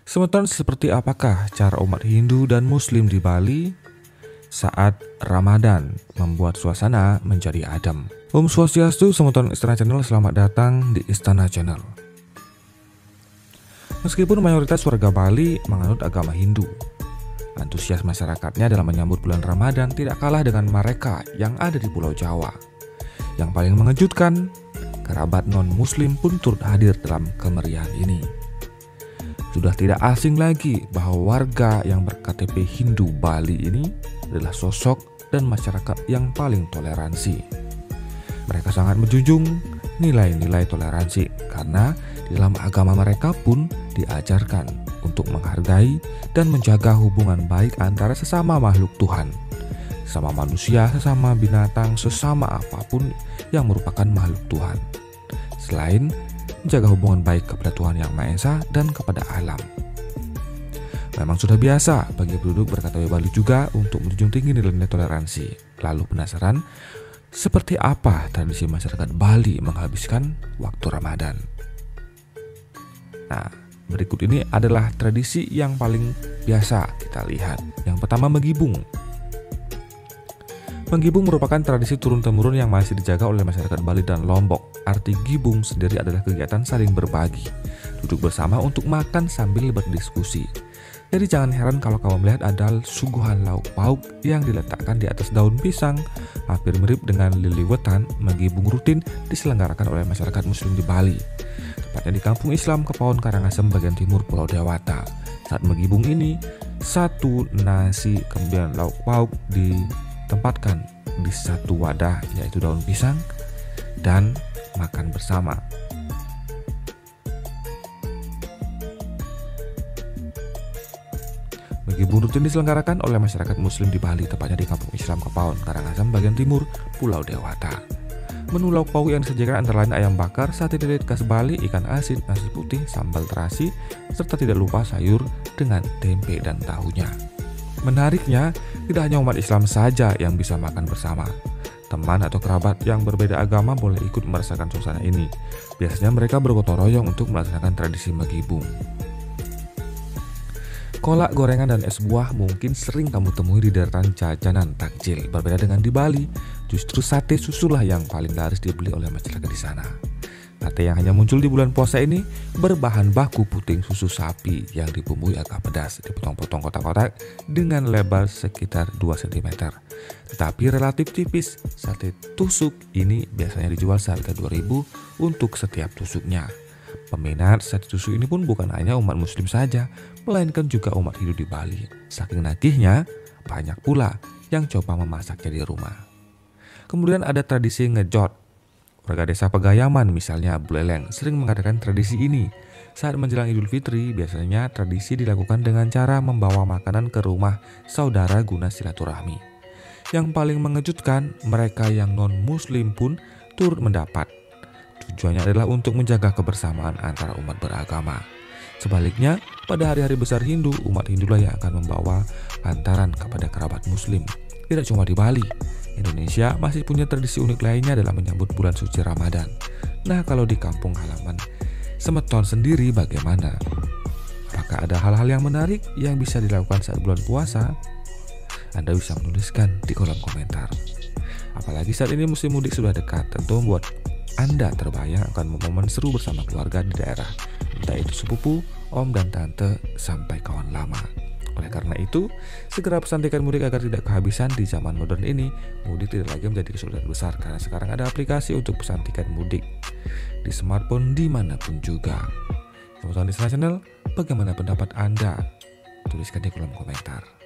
Semeton seperti apakah cara umat Hindu dan Muslim di Bali saat Ramadan membuat suasana menjadi adem? Om Swastiastu, Semeton Istana Channel, selamat datang di Istana Channel. Meskipun mayoritas warga Bali menganut agama Hindu, antusias masyarakatnya dalam menyambut bulan Ramadan tidak kalah dengan mereka yang ada di Pulau Jawa. Yang paling mengejutkan, kerabat non-Muslim pun turut hadir dalam kemeriahan ini. Sudah tidak asing lagi bahwa warga yang berKTP Hindu Bali ini adalah sosok dan masyarakat yang paling toleransi. Mereka sangat menjunjung nilai-nilai toleransi karena di dalam agama mereka pun diajarkan untuk menghargai dan menjaga hubungan baik antara sesama makhluk Tuhan, sesama manusia, sesama binatang, sesama apapun yang merupakan makhluk Tuhan. Selain menjaga hubungan baik kepada Tuhan Yang Maha Esa dan kepada alam. Memang sudah biasa bagi penduduk berKTP Bali juga untuk menjunjung tinggi nilai-nilai toleransi. Lalu penasaran, seperti apa tradisi masyarakat Bali menghabiskan waktu Ramadan? Nah, berikut ini adalah tradisi yang paling biasa kita lihat. Yang pertama, menggibung. Menggibung merupakan tradisi turun-temurun yang masih dijaga oleh masyarakat Bali dan Lombok. Arti gibung sendiri adalah kegiatan saling berbagi, duduk bersama untuk makan sambil berdiskusi. Jadi jangan heran kalau kamu melihat ada suguhan lauk pauk yang diletakkan di atas daun pisang, hampir mirip dengan liliwetan. Menggibung rutin diselenggarakan oleh masyarakat Muslim di Bali, tepatnya di Kampung Islam Kepaon, Karangasem, bagian timur Pulau Dewata. Saat menggibung ini, satu nasi kemudian lauk pauk ditempatkan di satu wadah, yaitu daun pisang, dan makan bersama. Menggibung rutin diselenggarakan oleh masyarakat Muslim di Bali, tepatnya di Kampung Islam Kepaon, Karangasem, bagian timur Pulau Dewata. Menu lauk pauk yang disediakan antara lain ayam bakar, sate lilit khas Bali, ikan asin, nasi putih, sambal terasi, serta tidak lupa sayur dengan tempe dan tahunya. Menariknya, tidak hanya umat Islam saja yang bisa makan bersama. Teman atau kerabat yang berbeda agama boleh ikut merasakan suasana ini. Biasanya mereka bergotong royong untuk melaksanakan tradisi menggibung. Kolak, gorengan, dan es buah mungkin sering kamu temui di deretan jajanan takjil. Berbeda dengan di Bali, justru sate susulah yang paling laris dibeli oleh masyarakat di sana. Sate yang hanya muncul di bulan puasa ini berbahan baku puting susu sapi yang dibumbui agak pedas, dipotong-potong kotak-kotak dengan lebar sekitar 2 cm. Tetapi relatif tipis. Sate tusuk ini biasanya dijual seharga 2.000 untuk setiap tusuknya. Peminat sate tusuk ini pun bukan hanya umat Muslim saja, melainkan juga umat Hindu di Bali. Saking nagihnya, banyak pula yang coba memasaknya di rumah. Kemudian ada tradisi ngejot. Warga desa Pegayaman, misalnya Buleleng, sering mengadakan tradisi ini. Saat menjelang Idul Fitri, biasanya tradisi dilakukan dengan cara membawa makanan ke rumah saudara guna silaturahmi. Yang paling mengejutkan, mereka yang non-Muslim pun turut mendapat. Tujuannya adalah untuk menjaga kebersamaan antara umat beragama. Sebaliknya, pada hari-hari besar Hindu, umat Hindulah yang akan membawa hantaran kepada kerabat Muslim. Tidak cuma di Bali, Indonesia masih punya tradisi unik lainnya dalam menyambut bulan suci Ramadan. Nah, kalau di kampung halaman Semeton sendiri bagaimana? Apakah ada hal-hal yang menarik yang bisa dilakukan saat bulan puasa? Anda bisa menuliskan di kolom komentar. Apalagi saat ini musim mudik sudah dekat, tentu membuat Anda terbayang akan momen seru bersama keluarga di daerah, entah itu sepupu, om dan tante, sampai kawan lama. Oleh karena itu, segera pesan tiket mudik agar tidak kehabisan. Di zaman modern ini, mudik tidak lagi menjadi kesulitan besar karena sekarang ada aplikasi untuk pesan tiket mudik di smartphone dimanapun juga. Teman-teman di Istana Channel, bagaimana pendapat Anda? Tuliskan di kolom komentar.